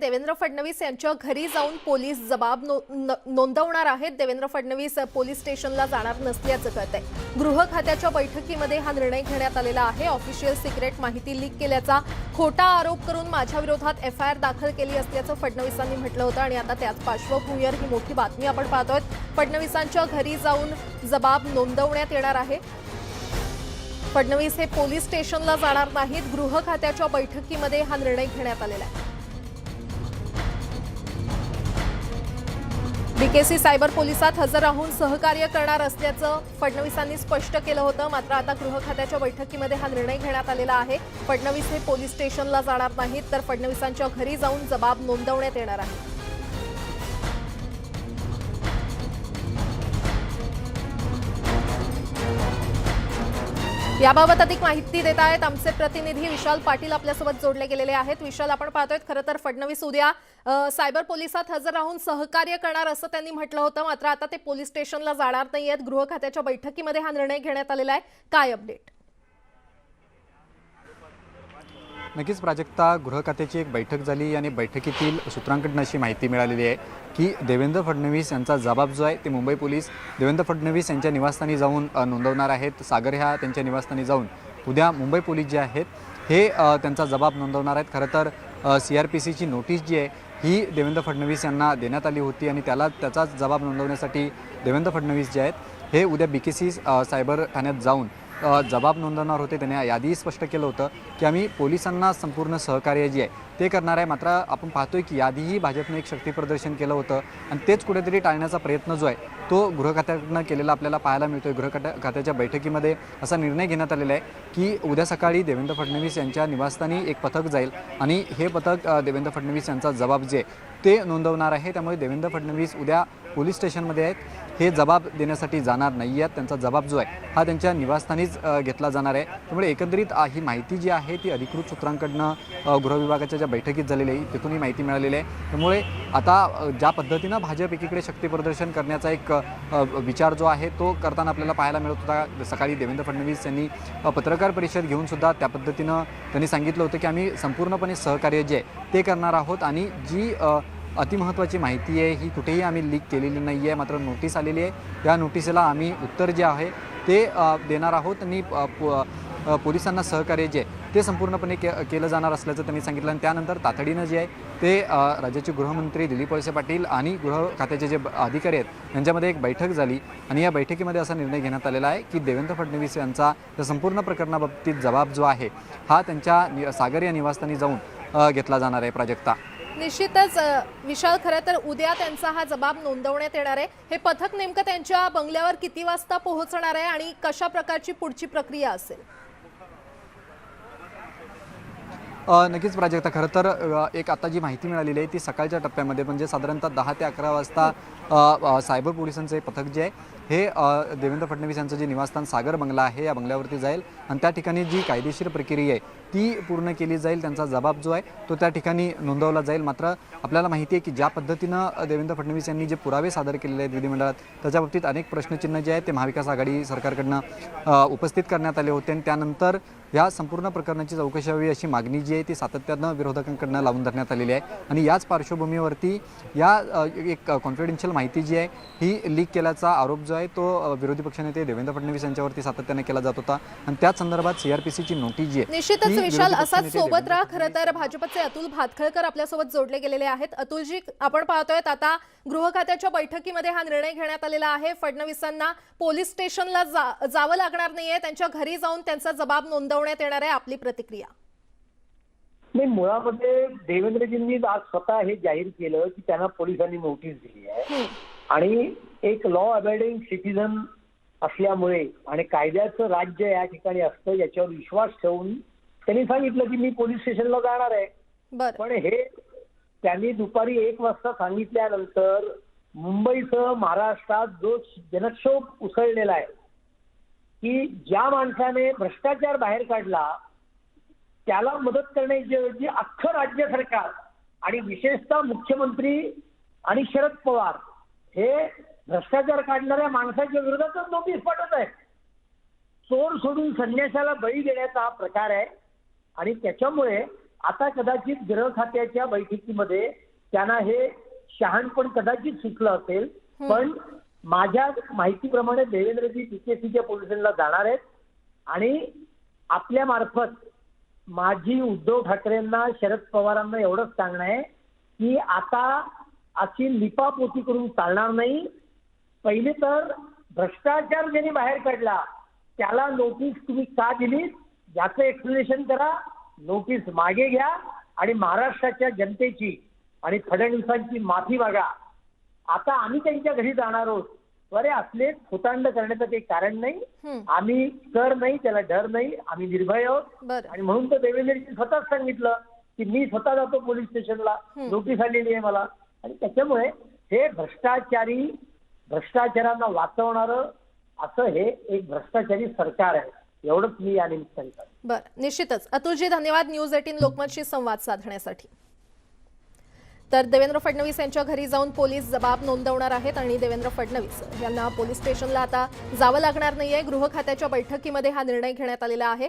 देवेंद्र फडणवीस यांच्या घरी जाऊन पोलीस जबाब नोंदवणार आहेत। देवेंद्र फडणवीस पोलीस स्टेशनला जाणार नसल्याचं कळतंय। गृह खात्याच्या बैठकीमध्ये हा निर्णय घेण्यात आलेला आहे। ऑफिशियल सिक्रेट माहिती लीक केल्याचा खोटा आरोप करून माझ्या विरोधात एफआयआर दाखल केली असल्याचं फडणवीसांनी म्हटलं होतं आणि आता त्याच पार्श्वभूमीवर ही मोठी बातमी आपण पाहतोय। फडणवीसांच्या घरी जाऊन जबाब नोंदवण्यात येणार आहे। फडणवीस हे पोलीस स्टेशनला जाणार नाहीत। गृह खात्याच्या बैठकीमध्ये हा निर्णय घेण्यात आलेला आहे। बीकेसी सायबर पोलिसात हजर राहून सहकार्य करणार असल्याचं फडणवीसांनी स्पष्ट केलं होतं। मात्र आता गृह खात्याच्या बैठकीमध्ये हा निर्णय घेण्यात आलेला आहे। फडणवीस हे पोलीस स्टेशनला जाणार नाहीत तर फडणवीसांच्या घरी जाऊन जबाब नोंदवण्यात येणार आहे। याबाबत अधिक माहिती देत आहेत आमचे प्रतिनिधी विशाल पाटील आपल्यासोबत जोडले गेलेले आहेत। विशाल, आपण पाहतोय खरं तर फडणवीस उद्या सायबर पोलिसात हजर राहून सहकार्य करणार असं त्यांनी म्हटलं होतं। मात्र आता ते पोलीस स्टेशनला जाणार नाहीयेत। गृह खात्याच्या बैठकीमध्ये हा निर्णय घेण्यात आलेला आहे। काय अपडेट? नक्कीच प्राजक्ता, गृह खात्याची एक बैठक झाली आणि बैठकीतील सूत्रांकडून अशी माहिती मिळालेली आहे की देवेंद्र फडणवीस यांचा जबाब जो आहे ते मुंबई पोलीस देवेंद्र फडणवीस यांच्या निवासस्थानी जाऊन नोंदवणार आहेत। सागर ह्या त्यांच्या निवासस्थानी जाऊन उद्या मुंबई पोलीस जे आहेत हे त्यांचा जबाब नोंदवणार आहेत। खरं तर CRPCची नोटीस जी आहे ही देवेंद्र फडणवीस यांना देण्यात आली होती आणि त्याचा जबाब नोंदवण्यासाठी देवेंद्र फडणवीस जे आहेत हे उद्या BKC सायबर ठाण्यात जाऊन जबाब नोंदवणार होते। त्यांनी यादी स्पष्ट केलं होतं की आम्ही पोलिसांना संपूर्ण सहकार्य जे आहे ते करणार आहे। मात्र आपण पाहतोय की यादीही भाजपने एक शक्ती प्रदर्शन केलं होतं आणि तेच कुठेतरी टाळण्याचा प्रयत्न जो आहे तो गृह खात्याकडनं केलेला आपल्याला पाहायला मिळतोय। गृह खात्याच्या बैठकीमध्ये असा निर्णय घेण्यात आलेला आहे की उद्या सकाळी देवेंद्र फडणवीस यांच्या निवासस्थानी एक पथक जाईल आणि हे पथक देवेंद्र फडणवीस यांचा जबाब जे ते नोंदवणार आहे। त्यामुळे देवेंद्र फडणवीस उद्या पोलीस स्टेशनमध्ये आहेत, हे जबाब देण्यासाठी जाणार नाही आहेत। त्यांचा जबाब जो आहे हा त्यांच्या निवासस्थानीच घेतला जाणार आहे। त्यामुळे एकंदरीत ही माहिती जी आहे ती अधिकृत सूत्रांकडनं गृह विभागाच्या ज्या बैठकीत झालेली आहे तिथून ही माहिती मिळालेली आहे। त्यामुळे आता ज्या पद्धतीनं भाजप एकीकडे शक्ती प्रदर्शन करण्याचा एक विचार जो आहे तो करताना आपल्याला पाहायला मिळत होता। सकाळी देवेंद्र फडणवीस यांनी पत्रकार परिषद घेऊन सुद्धा त्या पद्धतीनं त्यांनी सांगितलं होतं की आम्ही संपूर्णपणे सहकार्य जे आहे ते करणार आहोत आणि जी अतिमहत्त्वाची माहिती आहे ही कुठेही आम्ही लीक केलेली नाही आहे। मात्र नोटीस आलेली आहे, या नोटीसला आम्ही उत्तर जे आहे ते देणार आहोत आणि पोलिसांना सहकार्य जे आहे ते संपूर्णपणे केलं जाणार असल्याचं त्यांनी सांगितलं। आणि त्यानंतर तातडीनं जे आहे ते राज्याचे गृहमंत्री दिलीप वळसे पाटील आणि गृह खात्याचे जे अधिकारी आहेत यांच्यामध्ये एक बैठक झाली आणि या बैठकीमध्ये असा निर्णय घेण्यात आलेला आहे की देवेंद्र फडणवीस यांचा या संपूर्ण प्रकरणाबाबतीत जबाब जो आहे हा त्यांच्या सागर या निवासस्थानी जाऊन घेतला जाणार आहे। प्राजक्ता, निश्चितच विशाल, खरं तर उद्या त्यांचा हा जबाब नोंदवण्यात येणार आहे। हे पथक नेमकं त्यांच्या बंगल्यावर किती वाजता पोहोचणार आहे आणि कशा प्रकारची पुढची प्रक्रिया असेल? नक्कीच प्राजक्ता, खरं तर एक आता जी माहिती मिळालेली आहे ती सकाळच्या टप्प्यामध्ये म्हणजे साधारणतः 10 ते 11 वाजता सायबर पोलिसांचं हे पथक जे आहे हे देवेंद्र फडणवीस यांचं जे निवासस्थान सागर बंगला आहे या बंगल्यावरती जाईल आणि त्या ठिकाणी जी कायदेशीर प्रक्रिया आहे ती पूर्ण केली जाईल। त्यांचा जबाब जो आहे तो त्या ठिकाणी नोंदवला जाईल। मात्र आपल्याला माहिती आहे की ज्या पद्धतीनं देवेंद्र फडणवीस यांनी जे पुरावे सादर केलेले आहेत विधिमंडळात त्याच्या बाबतीत अनेक प्रश्नचिन्ह जे आहेत ते महाविकास आघाडी सरकारकडनं उपस्थित करण्यात आले होते आणि त्यानंतर या संपूर्ण प्रकरणाची चौकशी व्हावी अशी मागणी जी आहे ती सातत्यानं विरोधकांकडनं लावून धरण्यात आलेली आहे आणि याच पार्श्वभूमीवरती या एक कॉन्फिडेन्शियल माहिती जी आहे ही लीक केल्याचा आरोप जो आहे तो विरोधी पक्षनेते देवेंद्र फडणवीस यांच्यावरती सातत्याने केला जात होता आणि त्याच संदर्भात CRPCची नोटीस जी आहे निश्चितच विशाल असाच सोबत राहा। खरं तर भाजपचे अतुल भातखळकर आपल्यासोबत जोडले गेलेले आहेत। अतुलजी, आपण पाहतोय आता गृह खात्याच्या बैठकीमध्ये हा निर्णय घेण्यात आलेला आहे। फडणवीसांना पोलीस स्टेशनला जावं लागणार नाहीये, त्यांच्या घरी जाऊन त्यांचा जबाब नोंदवण्यात येणार आहे। आपली प्रतिक्रिया? नाही, मुळामध्ये देवेंद्रजींनी आज स्वतः हे जाहीर केलं की त्यांना पोलिसांनी नोटीस दिली आहे आणि एक लॉ अबेडिंग सिटीजन असल्यामुळे आणि कायद्याचं राज्य या ठिकाणी असतं याच्यावर विश्वास ठेवून त्यांनी सांगितलं की मी पोलीस स्टेशनला जाणार आहे। पण हे त्यांनी दुपारी 1 वाजता सांगितल्यानंतर मुंबईसह महाराष्ट्रात जो जनक्षोभ उसळलेला आहे की ज्या माणसाने भ्रष्टाचार बाहेर काढला त्याला मदत करण्याची ऐवजी अख्खं राज्य सरकार आणि विशेषतः मुख्यमंत्री आणि शरद पवार हे भ्रष्टाचार काढणाऱ्या माणसाच्या विरोधातच नोटीस पाठवत आहे। चोर सोडून संन्याशाला बळी देण्याचा हा प्रकार आहे आणि त्याच्यामुळे आता कदाचित गृह खात्याच्या बैठकीमध्ये त्यांना हे शहाणपण कदाचित सुचलं असेल, पण माझ्या माहितीप्रमाणे देवेंद्रजी पीकेसीच्या पोलिसांना जाणार आहेत आणि आपल्या मार्फत माझी उद्धव ठाकरेंना, शरद पवारांना एवढंच सांगणं आहे की आता अशी लिपापोती करून चालणार नाही. पहिले तर भ्रष्टाचार ज्यांनी बाहेर काढला त्याला नोटीस तुम्ही का दिली याचं एक्सप्लेनेशन करा, नोटीस मागे घ्या आणि महाराष्ट्राच्या जनतेची आणि फडणवीसांची माफी मागा. आता आम्ही त्यांच्या घरी जाणार आहोत. अरे असले खोतांड करण्याचं काही कारण नाही. आम्ही कर नाही, त्याला डर नाही, आम्ही निर्भय आहोत. बरं. आणि म्हणून तर देवेंद्रजी स्वतःच सांगितलं की मी स्वतः जातो पोलीस स्टेशनला, नोटीस आलेली आहे मला. आणि त्याच्यामुळे हे भ्रष्टाचारांना वाचवणारं असं हे एक भ्रष्टाचारी सरकार आहे, एवढंच मी या निमित्ताने सांगतो. बरं, निश्चितच. अतुलजी, धन्यवाद न्यूज 18 लोकमतशी संवाद साधण्यासाठी. तर देवेंद्र फडणवीस यांच्या घरी जाऊन पोलीस जबाब नोंदवणार आहेत आणि देवेंद्र फडणवीस यांना पोलीस स्टेशनला आता जावं लागणार नाहीये. गृह खात्याच्या बैठकीमध्ये हा निर्णय घेण्यात आलेला आहे.